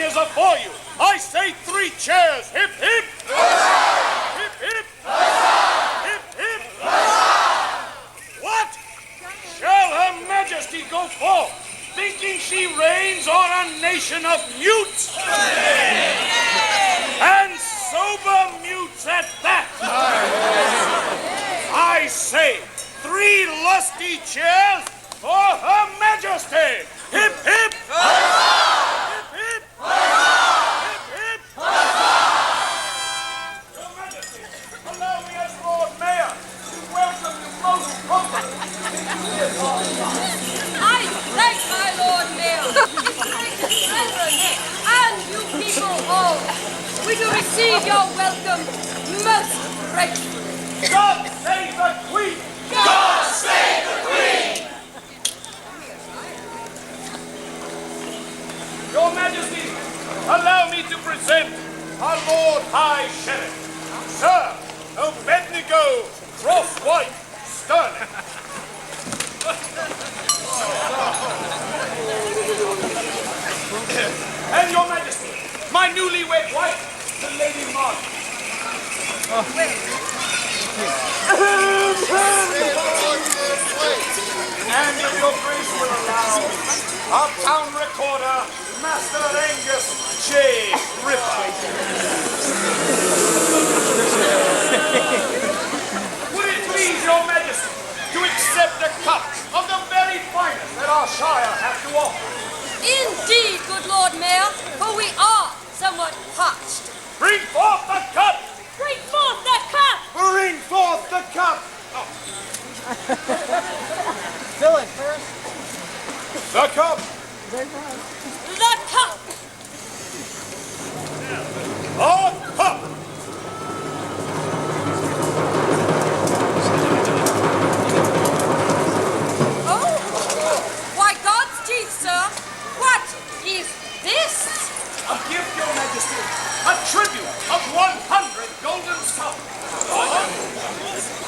chairs are for you. I say 3 chairs. Hip, hip. Hip, hip. Hip, hip. What? Shall Her Majesty go forth, thinking she reigns on a nation of mutes? And sober mutes at that. I say 3 lusty chairs for Her Majesty. Hip, hip. Hip, hip. Hip, hip. Your Majesty, allow me as Lord Mayor to welcome you most humbly. I thank my Lord Mayor, distinguished brethren, and you people all. We do receive your welcome most gratefully. God save the Queen! God save the Queen! Your Majesty, allow me to present our Lord High Sheriff, Sir Abednego Crosswhite Sterling. And Your Majesty, my newlywed wife, the Lady Margaret. And if your grace will allow, our town recorder, Master Angus J. Ripper. Would it please Your Majesty to accept a cup of the very finest that our Shire has to offer? Indeed, good Lord Mayor, for we are somewhat parched. Bring forth the cup! Bring forth the cup! Bring forth the cup! Fill it first. The cup! The cup! The cup! Oh, why God's teeth, sir. What is this? A gift, Your Majesty. A tribute of 100 golden sovereigns.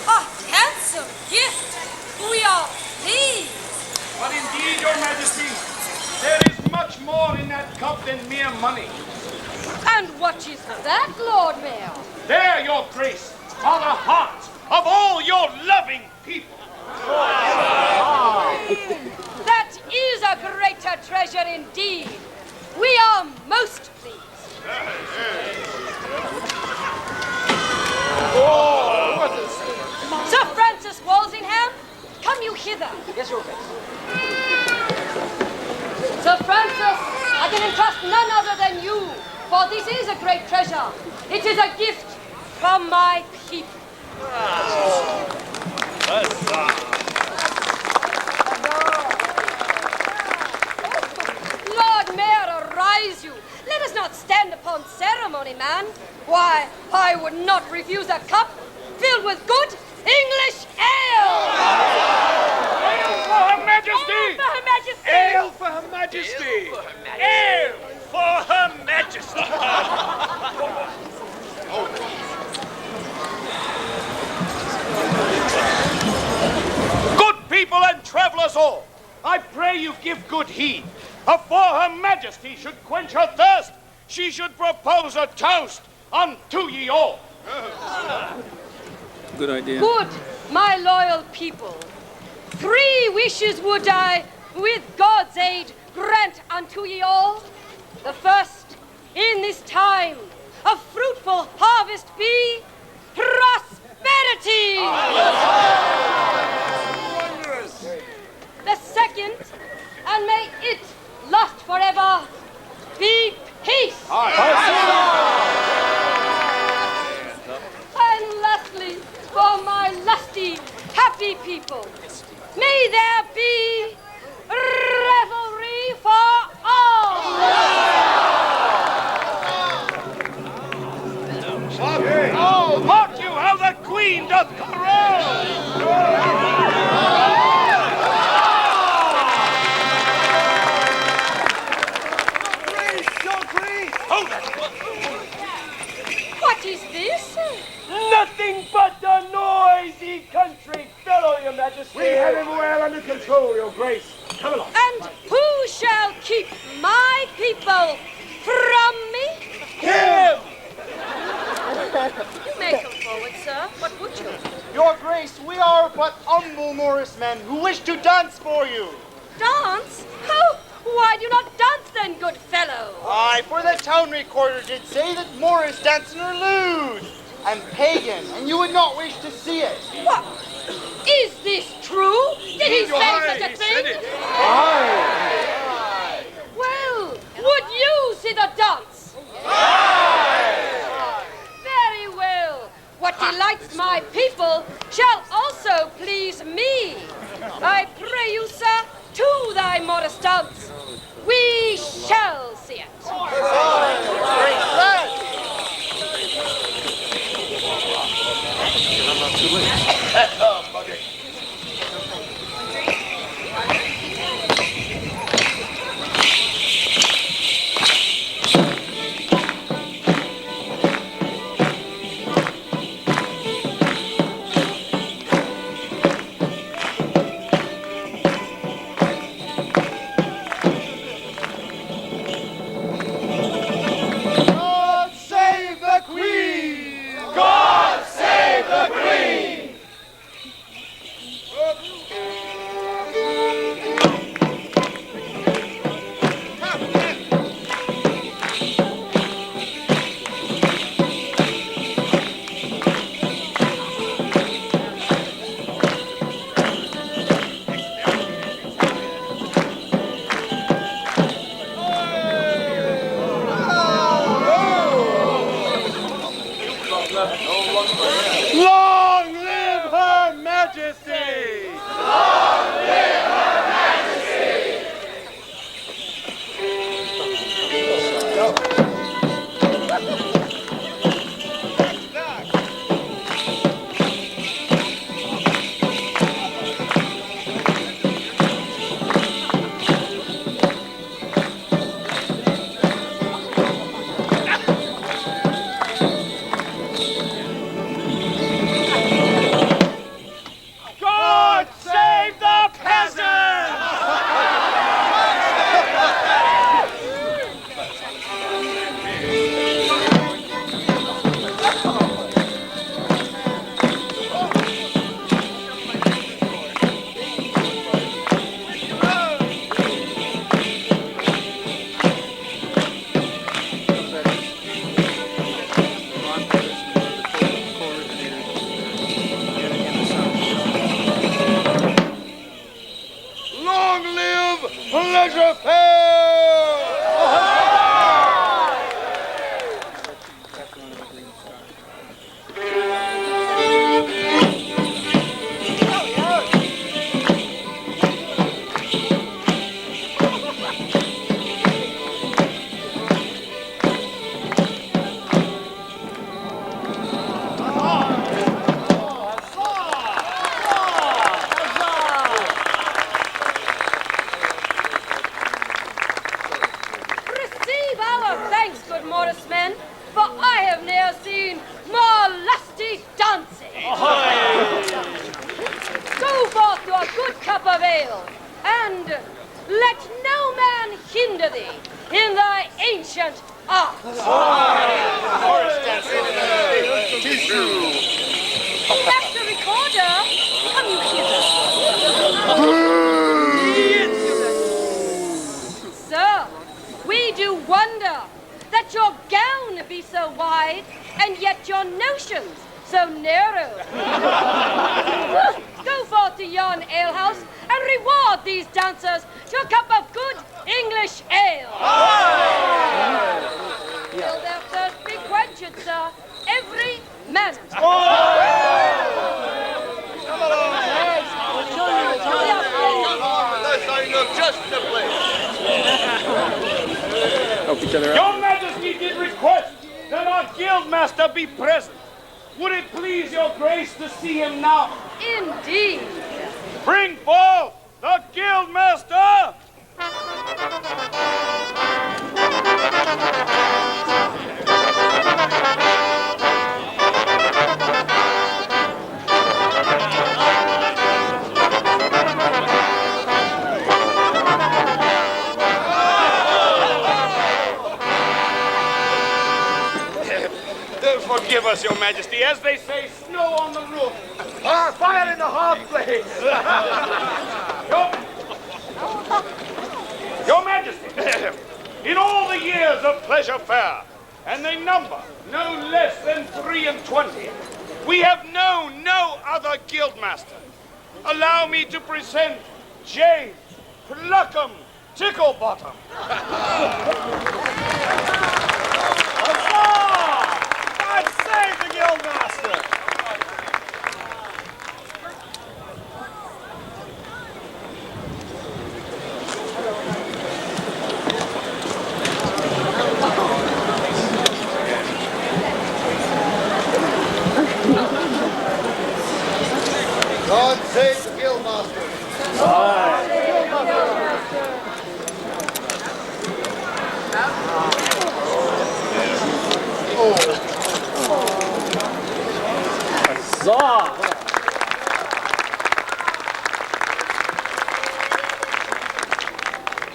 A handsome gift. We are pleased. But indeed, Your Majesty, there is much more in that cup than mere money. And what is that, Lord Mayor? There, Your Grace, are the hearts of all your loving people. That is a greater treasure indeed. We are most pleased. Sir Francis Walsingham, come you hither. Yes, Your Grace. Sir Francis, I can entrust none other than you, for this is a great treasure. It is a gift from my people. Lord Mayor, arise you. Let us not stand upon ceremony, man. Why, I would not refuse a cup filled with good English ale. Ale for Her Majesty! Ale for Her Majesty! Ale for Her Majesty! Ale for Her Majesty! Good people and travellers all, I pray you give good heed. Afore Her Majesty should quench her thirst, she should propose a toast unto ye all. Good idea. Good, my loyal people. 3 wishes would I, with God's aid, grant unto ye all. The first, in this time, a fruitful harvest be prosperity. The second, and may it last forever, be peace. And lastly, for my lusty, happy people, may there be revelry for all. Oh, mark you how the Queen doth carouse! What is this? Nothing but a noisy country fellow, Your Majesty. We have him well under control, Your Grace. Come along. And who shall keep my people from me? Him! You may come forward, sir. What would you? Your Grace, we are but humble Morris men who wish to dance for you. Dance? Oh, why do you not dance then, good fellow? Aye, for the town recorder did say that Morris dancing are lewd and pagan, and you would not wish to see it. What? Is this true? Did he say such a thing? Aye. Well, would you see the dance? Very well. What delights my people shall also please me. I pray you, sir, to thy modest dance. We shall see it. God save the Queen! God save the Queen! Long live Her Majesty! God save the peasants! Long live Pleasure Fair! Receive our thanks, good Morris men, for I have ne'er seen more lusty dancing. Go forth to a good cup of ale, and let no man hinder thee in thy ancient art. Master Recorder, come you hither. Sir, we do wonder that your gown be so wide, and yet your notions so narrow. Go forth to yon alehouse and reward these dancers to a cup of good English ale. Till their thirst be quenched, sir, every man. Your Majesty did request that our guildmaster be present. Would it please your grace to see him now? Indeed. Bring forth the guildmaster! Forgive us, Your Majesty. As they say, snow on the roof. Fire in the hearth, please. Your Majesty, in all the years of Pleasure Fair, and they number no less than 23, we have known no other guildmaster. Allow me to present James Pluckham Ticklebottom. God save the guildmaster. God save the guildmaster.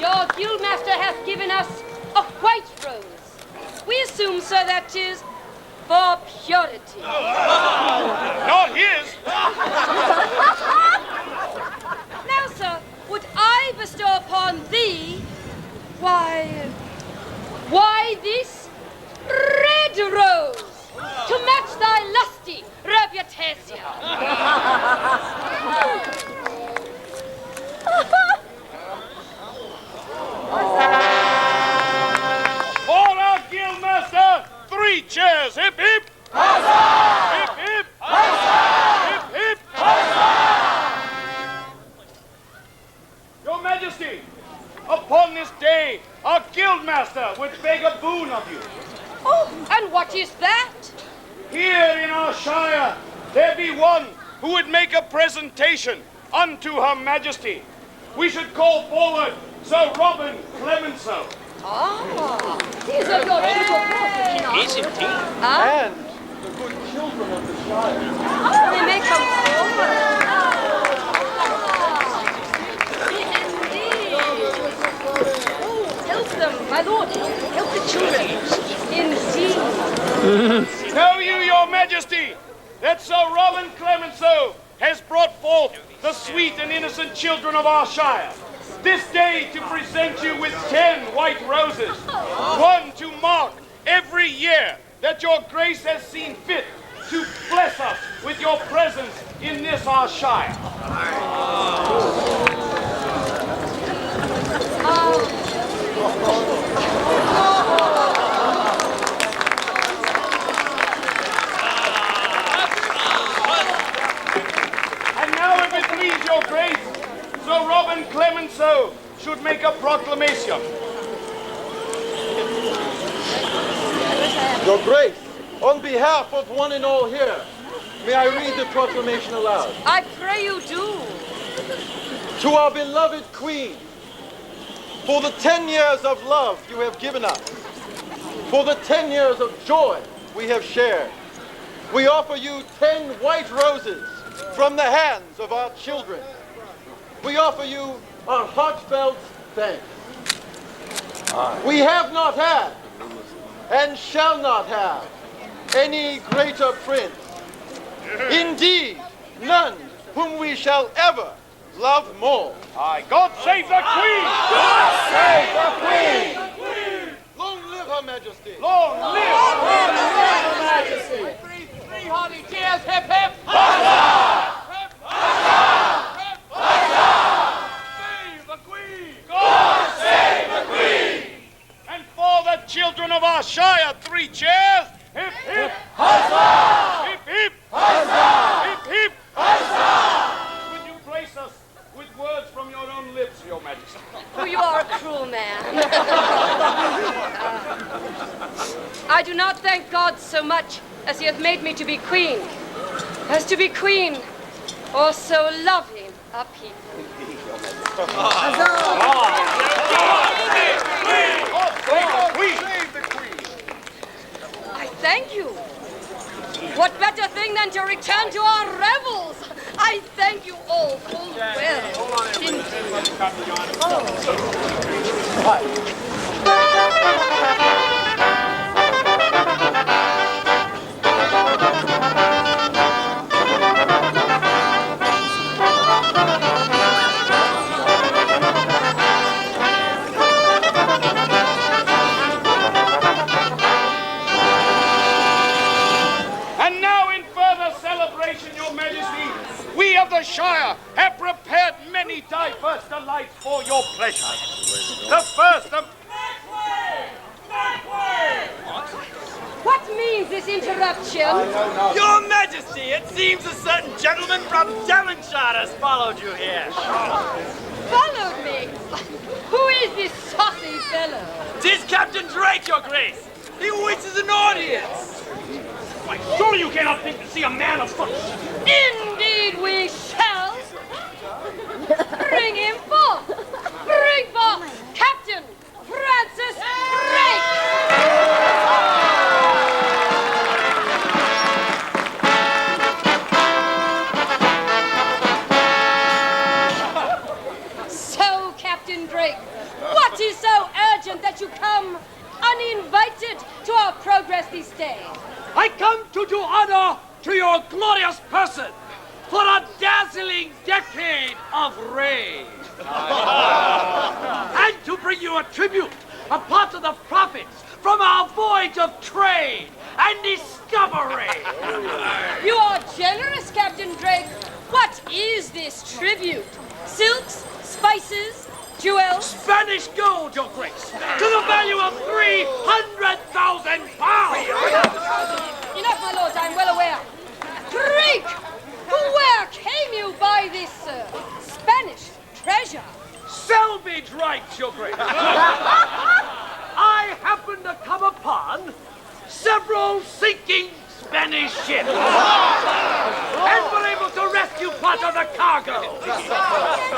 Your guildmaster hath given us a white rose. We assume, sir, that 'tis for purity. Not his. Now, sir, would I bestow upon thee, why this red rose to match thy lusty reputation? For our guildmaster, 3 chairs. Hip, hip. Huzzah! Hip, hip. Huzzah! Hip, hip. Huzzah! Your Majesty, upon this day, our guildmaster would beg a boon of you. Oh, and what is that? Here in our shire, there be one who would make a presentation unto Her Majesty. We should call forward Sir Robin Clemenceau. Ah, these are your little brothers. Yes, indeed. And the good children of the Shire. They may come forward. Indeed. Oh, help them, my lord. Help the children. Indeed. Know you, Your Majesty, that Sir Robin Clemenceau has brought forth the sweet and innocent children of our shire, this day to present you with 10 white roses, one to mark every year that your grace has seen fit to bless us with your presence in this our shire. And now, if it please your grace, Sir Robin Clemenceau should make a proclamation. Your Grace, on behalf of one and all here, may I read the proclamation aloud. I pray you do. To our beloved Queen, for the 10 years of love you have given us, for the 10 years of joy we have shared, we offer you 10 white roses from the hands of our children. We offer you our heartfelt thanks. We have not had and shall not have any greater prince. Indeed, none whom we shall ever love more. Aye, God save the Queen! God save the Queen! Long live Her Majesty! Long live! Her Majesty! Three hearty cheers, hip hip! Huzzah! Huzzah! Huzzah! Save the Queen! God save the Queen! And for the children of our shire, 3 chairs. Hip, hip! Huzzah! Hip, hip! Huzzah! Hip, hip! Huzzah! Would you grace us with words from your own lips, Your Majesty? Oh, you are a cruel man. I do not thank God so much as he hath made me to be queen, as to be queen or so loving a people. I thank you. What better thing than to return to our revels? I thank you all full well. Indeed. for your pleasure. The first of... What means this interruption? Your Majesty, it seems a certain gentleman from Devonshire has followed you here. Followed me? Who is this saucy fellow? 'Tis Captain Drake, Your Grace. He waits as an audience. Why, surely you cannot think to see a man afoot. Indeed we shall. Bring him forth. Bring forth Captain Francis Drake. So, Captain Drake, what is so urgent that you come uninvited to our progress this day? I come to do honor to your glorious person for a dazzling decade of reign. And to bring you a tribute, a part of the profits from our voyage of trade and discovery. You are generous, Captain Drake. What is this tribute? Silks, spices, jewels? Spanish gold, Your Grace, to the value of 300,000 pounds. Enough, my lords, I'm well aware. Drake! Where came you by this Spanish treasure? Salvage rights, Your Grace. I happened to come upon several sinking Spanish ships and were able to rescue part of the cargo.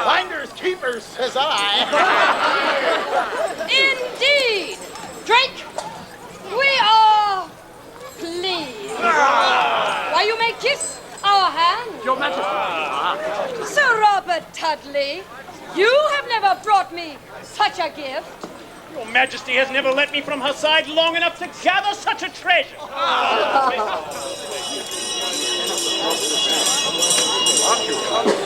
Finders keepers, says I. Indeed! Drake, we are pleased. Why, you may kiss our hand. Your Majesty. Sir Robert Dudley, you have never brought me such a gift. Your Majesty has never let me from her side long enough to gather such a treasure.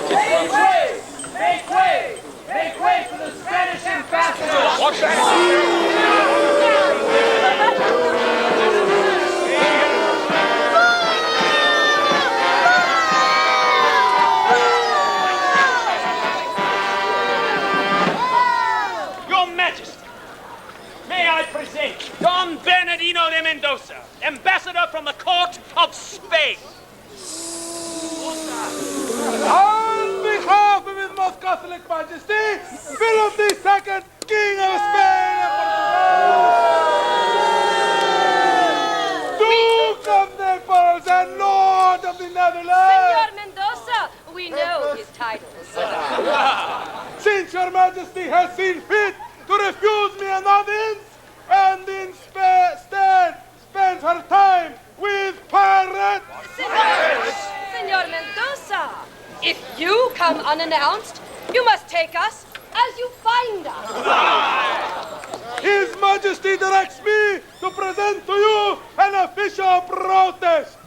Make way! Make way! Make way for the Spanish ambassador! What's that? Your Majesty, may I present Don Bernardino de Mendoza, ambassador from the court of Spain. On behalf of His Most Catholic Majesty, Philip II, King of Spain and Portugal, Duke of Naples and Lord of the Netherlands. Senor Mendoza, we know his titles. Since Your Majesty has seen fit to refuse me an audience and instead spends her time with pirates. Senor Mendoza, if you come unannounced, you must take us as you find us. His Majesty directs me to present to you an official protest.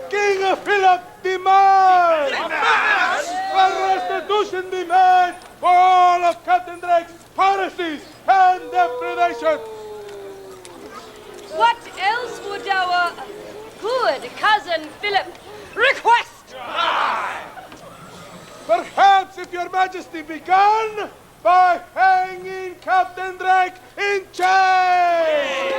King Philip demands a restitution be made for all of Captain Drake's piracies and depredation. What else would our good cousin Philip request? Perhaps if Your Majesty began by hanging Captain Drake in chains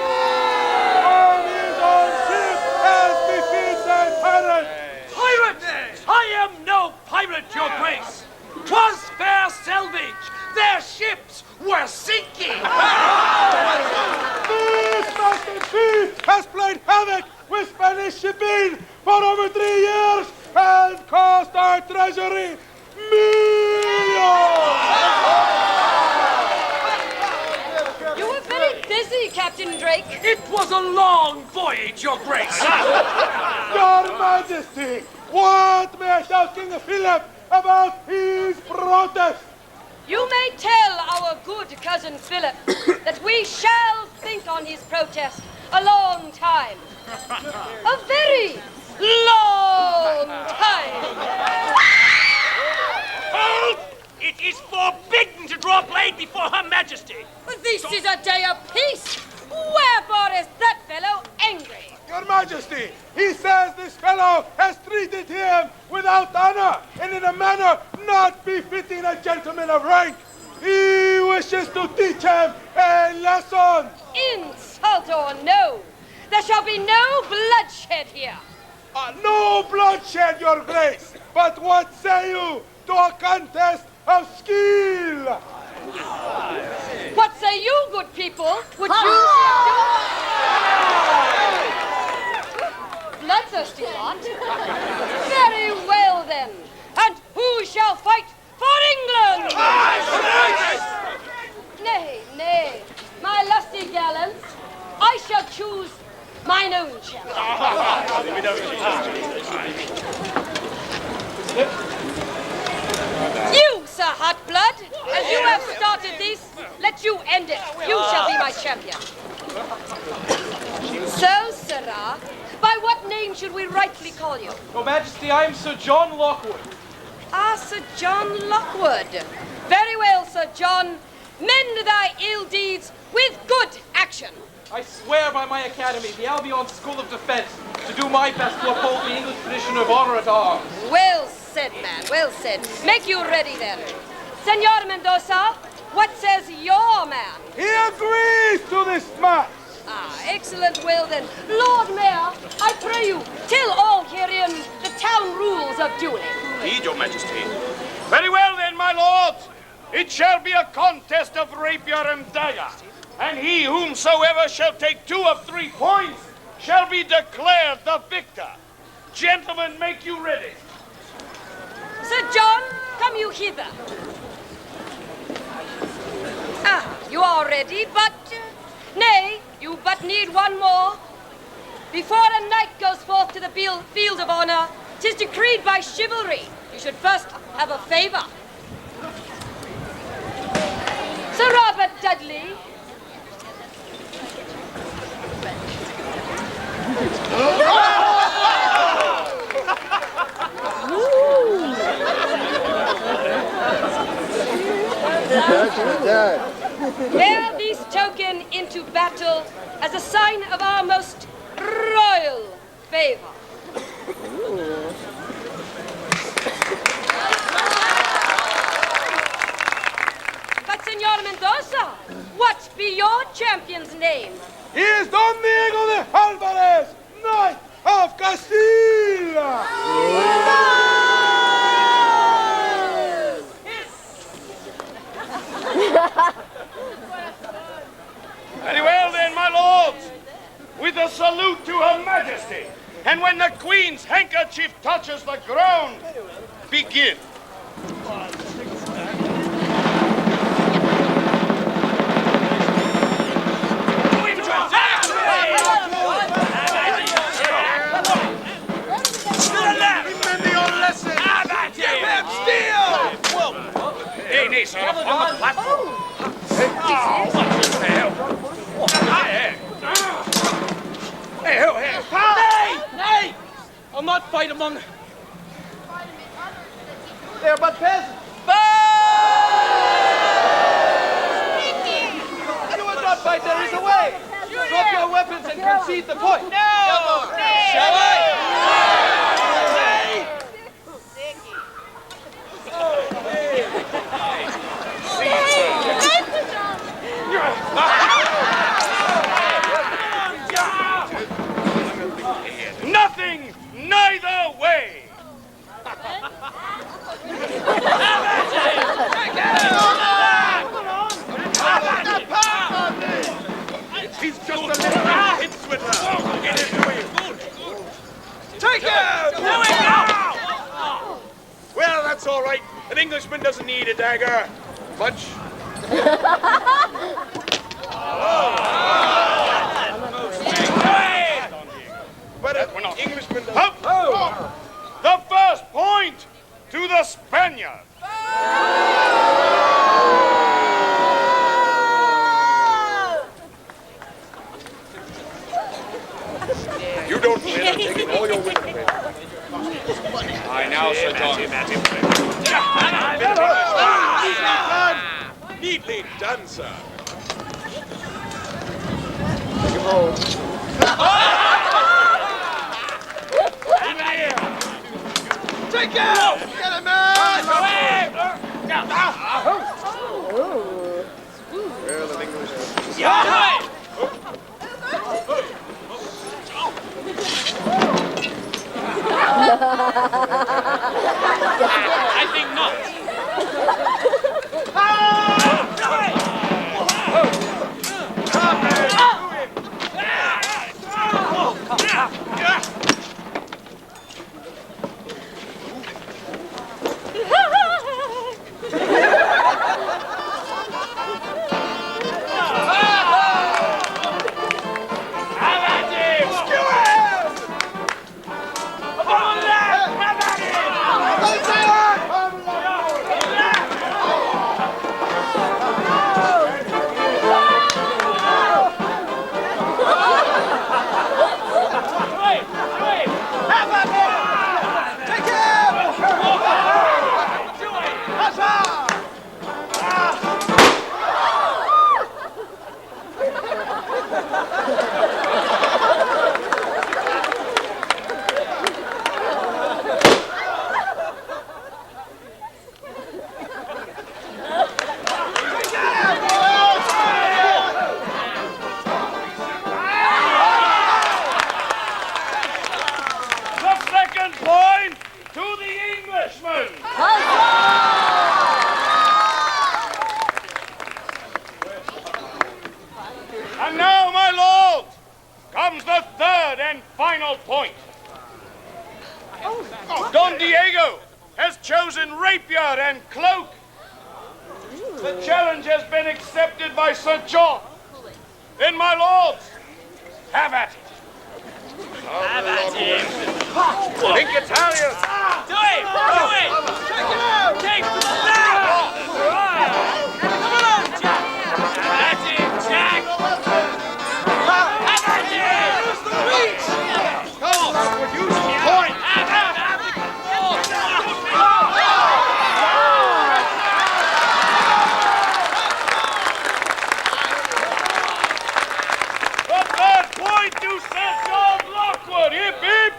on his own ship as befits a pirate. Pirate! I am no pirate, Your Grace. 'Twas fair salvage. Their ships were sinking. This Master Chief has played havoc with Spanish shipping for over 3 years and cost our treasury millions. You were very busy, Captain Drake. It was a long voyage, Your Grace. Your Majesty, what may I tell King Philip about his protest? You may tell our good cousin Philip that we shall think on his protest a long time. A very long time. Hold! It is forbidden to draw blade before Her Majesty. This is a day of peace. Wherefore is that fellow angry? Your Majesty, he says this fellow has treated him without honor and in a manner not befitting a gentleman of rank. to teach him a lesson. Insult or no, there shall be no bloodshed here. No bloodshed, your grace. But what say you to a contest of skill? What say you, good people? Would you bloodthirsty lot? Very well then. And who shall fight for England? Nay, nay, my lusty gallants, I shall choose mine own champion. You, Sir Hotblood, as you have started this, let you end it. You shall be my champion. So, sirrah, by what name should we rightly call you? Your Majesty, I am Sir John Lockwood. Ah, Sir John Lockwood. Very well, Sir John. Mend thy ill deeds with good action. I swear by my academy, the Albion School of Defence, to do my best to uphold the English tradition of honour at arms. Well said, man, well said. Make you ready then. Senor Mendoza, what says your man? He agrees to this match. Ah, excellent. Well then, Lord Mayor, I pray you, tell all herein the town rules of dueling. Indeed, your majesty. Very well then, my lords. It shall be a contest of rapier and dagger, and he whomsoever shall take 2 of 3 points shall be declared the victor. Gentlemen, make you ready. Sir John, come you hither. Ah, you are ready, but... nay, you but need one more. Before a knight goes forth to the field of honor, 'tis decreed by chivalry you should first have a favor. Sir Robert Dudley. Bear this token into battle as a sign of our most royal favor. But, Senor Mendoza, what be your champion's name? He is Don Diego de Alvarez, Knight of Castilla. Very well then, my lords, with a salute to Her Majesty, and when the Queen's handkerchief touches the ground, begin. Hey, nay, sir, on the platform. Nay! I'll not fight among them. They're but peasants. You would not fight, there is a way. Drop your weapons and concede the point. No! Shall I? Nothing, neither way. He's just a little hit swindler. Get him away. Take him! Do it now! Well, that's all right. An Englishman doesn't need a dagger. Much. But an Englishman doesn't. The first point to the Spaniard. You don't win. I'm taking all your win away. I now, Sir John. Neatly done, sir. Take him! Get him, man! And now, my lord, comes the third and final point. Don Diego has chosen rapier and cloak. The challenge has been accepted by Sir John. Then, my lords, have at it. Have at him. Think Italian. Do it! Do it! Take that! Come on, Jack! Have at him, Jack! Have at him! Use the reach! Come on, use the point. Have the The third point to Sir John Lockwood. Hip, hip.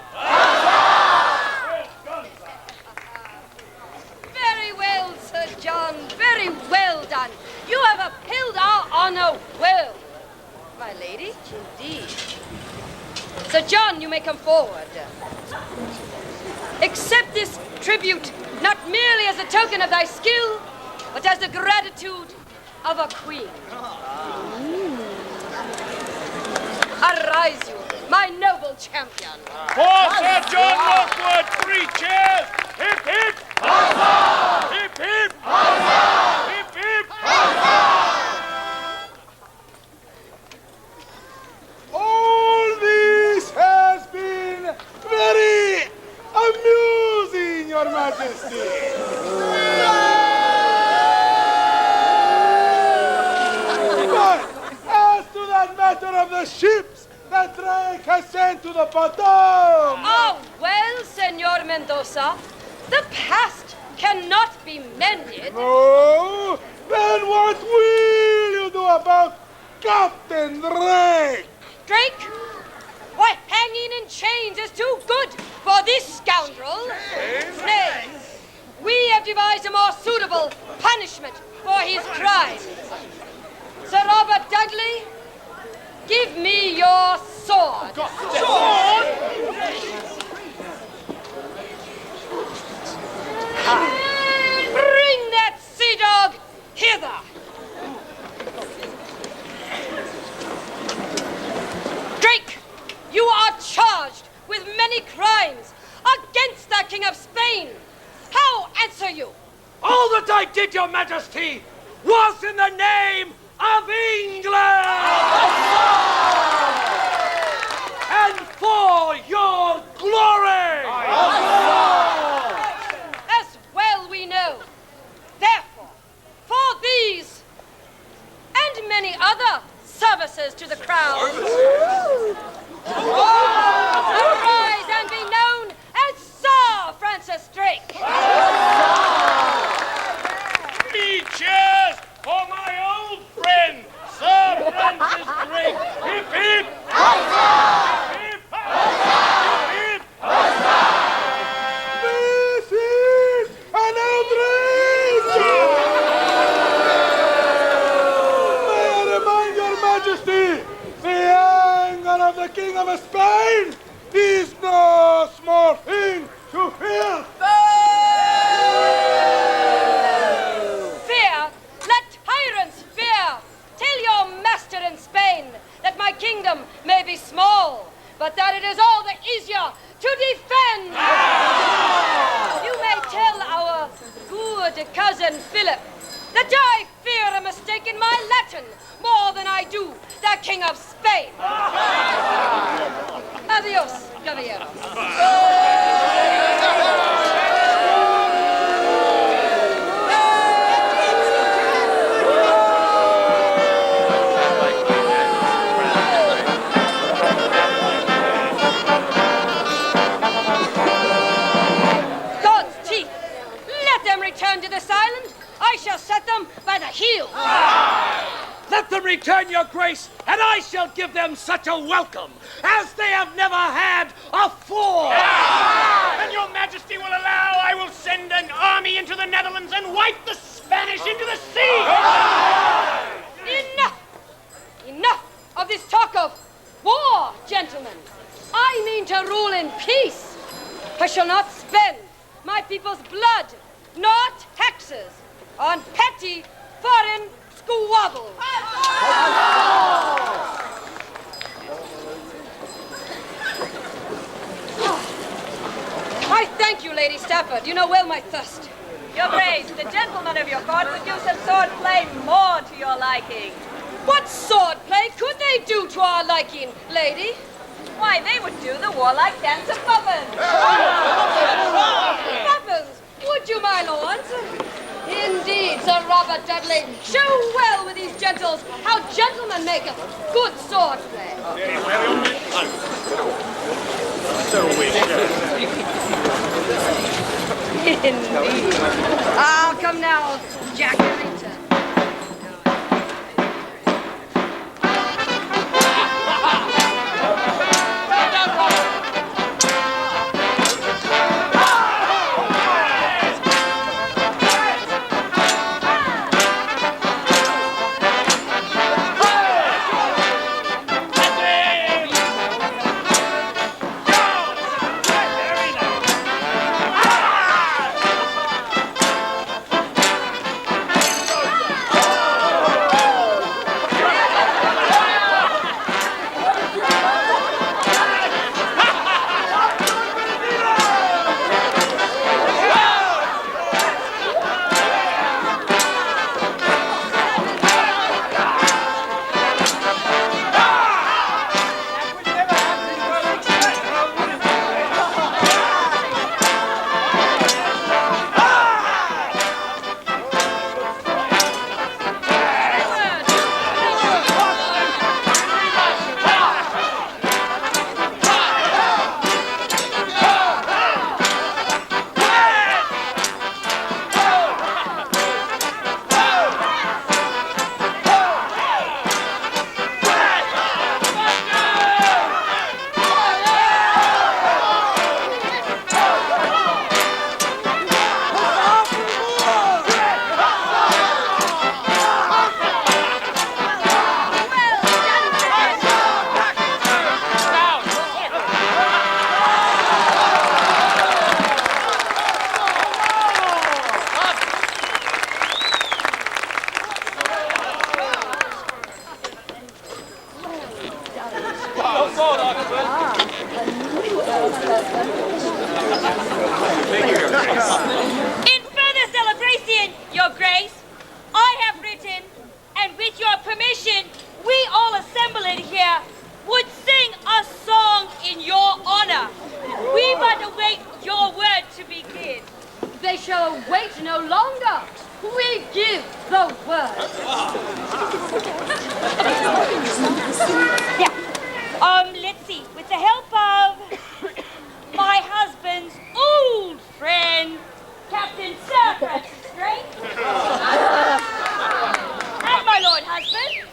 Very well, Sir John. Very well done. You have upheld our honor well. My lady, indeed. Sir John, you may come forward. Accept this tribute not merely as a token of thy skill, but as the gratitude of a queen. Arise you, my noble champion. For Sir John Lockwood, 3 cheers. Hip, hip. Huzzah! Hip, hip. Huzzah! Hip, hip. All this has been very amusing, Your Majesty. But as to that matter of the ships that Drake has sent to the bottom, Oh, well, Senor Mendoza, the past cannot be mended. no, then what will you do about Captain Drake? Drake, why, hanging in chains is too good for this scoundrel. Nay, we have devised a more suitable punishment for his crime. Sir Robert Dudley, give me your sword. Sword? Bring that sea dog hither. Drake, you are charged with many crimes against the King of Spain. How answer you? All that I did, Your Majesty, was in the name of England! And for your glory! As well we know. Therefore, for these and many other services to the crown, arise and be known as Sir Francis Drake. 3 cheers for my old friend, Sir Francis Drake. Hip, hip. Huzzah! Hip, hip. Hip, hip. This is an outrage! May I remind Your Majesty, the anger of the King of Spain is no small thing to fear. Fear, let tyrants fear. Tell your master in Spain that my kingdom may be small, but that it is all the easier to defend. You may tell our good cousin Philip that I fear a mistake in my Latin more than I do the King of Spain. Adios, caballero. God's teeth, let them return to this island. I shall set them by the heel. Let them return, Your Grace, and I shall give them such a welcome as they have never had afore. And Your Majesty will allow I will send an army into the Netherlands and wipe the Spanish into the sea. Enough! Enough of this talk of war, gentlemen. I mean to rule in peace. I shall not spend my people's blood, nor taxes, on petty foreign squabbles. Lady Stafford. You know well my thirst. Your Grace, the gentlemen of your court would do some sword play more to your liking. What sword play could they do to our liking, lady? Why, they would do the warlike dance of muffins. Muffins, would you, my lords? Indeed, Sir Robert Dudley. Show well with these gentles how gentlemen make a good sword play. Indeed. Ah, come now, Jack Harrington. In further celebration, Your Grace, I have written, and with your permission, we all assembled here would sing a song in your honor. We but await your word to begin. They shall wait no longer. We give the word. Yeah. Let's see. With the help of my husband's old friend, Captain Circa, right? And my lord husband,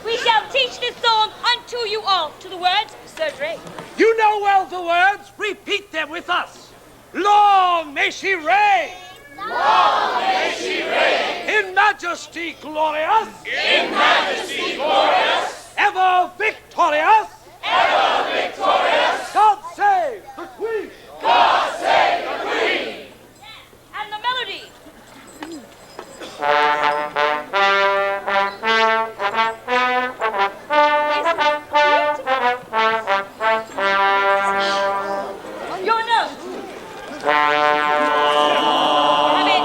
we shall teach this song unto you all to the words, Sir Drake. You know well the words. Repeat them with us. Long may she reign. Long may she reign. In majesty glorious. In majesty glorious. Ever victorious. Ever victorious. God save the Queen. God save the Queen. And the melody. Your note. Have it.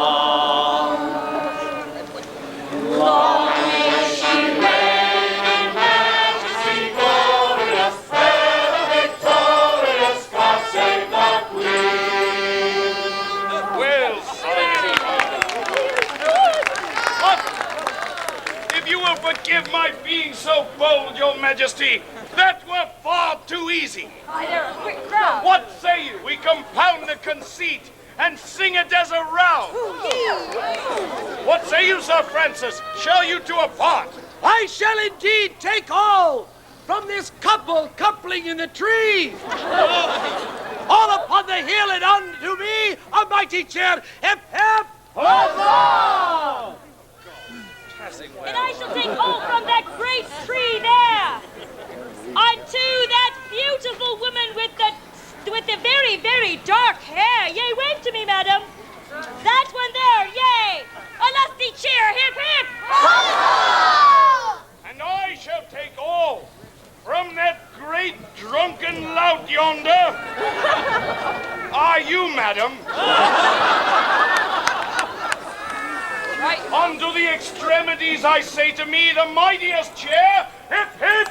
Long may she reign in majesty glorious, ever victorious. God save the Queen. Well, if you will forgive my being so bold, Your Majesty, that were far too easy. Why, they're a quick crowd. What say you? We compound the conceit and sing it as a round. What say you, Sir Francis? Shall you two apart? I shall indeed take all from this couple coupling in the tree. All upon the hill and unto me a mighty cheer. Hip, hip, huzzah! And I shall take all from that great tree there. Unto that beautiful woman with the very, very dark hair. Yea, wave to me, madam. That one there, yea. A lusty cheer, hip, hip. And I shall take all from that great drunken lout yonder. madam. Right. Unto the extremities I say to me, the mightiest chair, hip, hip.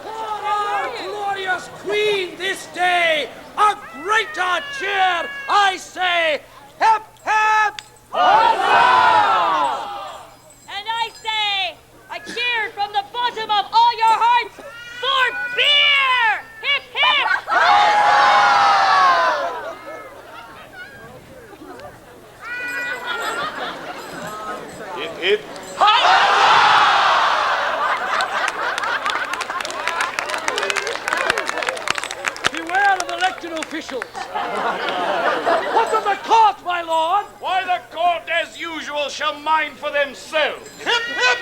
For our glorious queen this day, a greater cheer, I say, hip, hip, And I say, a cheer from the bottom of all your hearts for beer! Hip, hip! Hip, hip. Beware of elected officials. What of the court, my lord? Why, the court, as usual, shall mind for themselves. Hip, hip!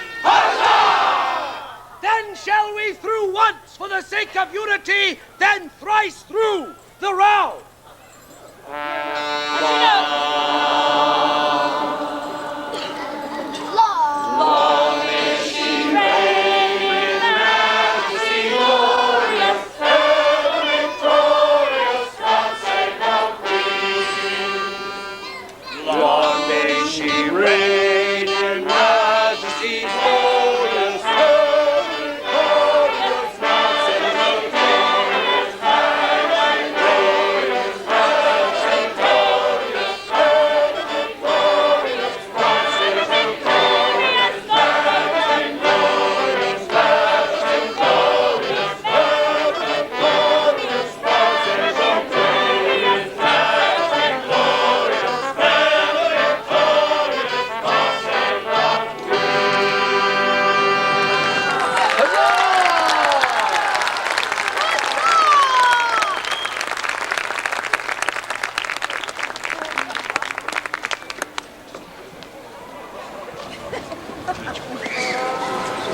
Then shall we through once for the sake of unity, then thrice through the row. Long may she reign in majesty glorious, victorious,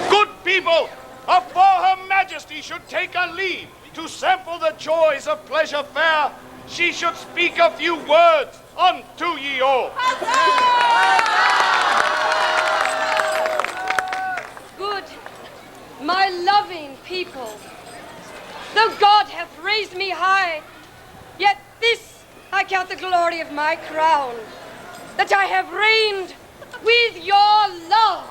Good people, afore Her Majesty should take a leave to sample the joys of pleasure fair, she should speak a few words unto ye all. Good, my loving people, though God hath raised me high, yet this I count the glory of my crown, that I have reigned with your love.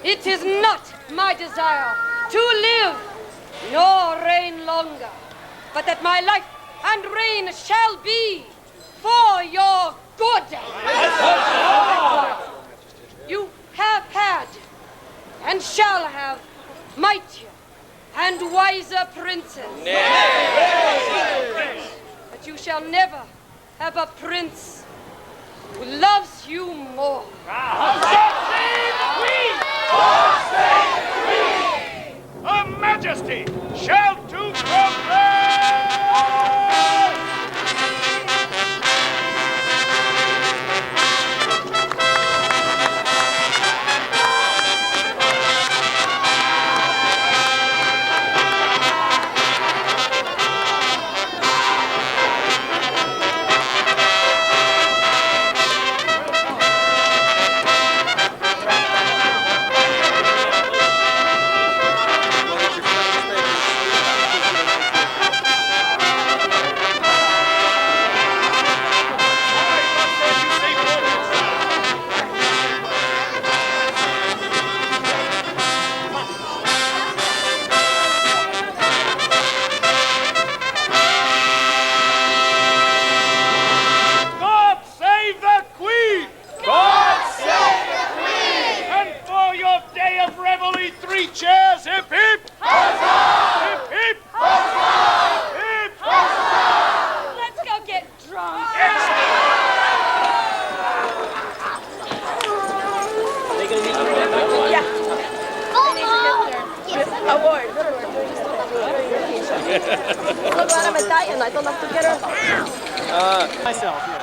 It is not my desire to live nor reign longer, but that my life and reign shall be for your good. You have had and shall have mightier and wiser princes. But you shall never have a prince who loves you more. Her Majesty shall to proclaim. God save the Queen! God save the Queen! And for your day of revelry, 3 chairs, hip hip! Huzzah! Hip hip! Huzzah! Hip hip! Let's go get drunk. Look what I'm Italian. I don't have to get her. Myself.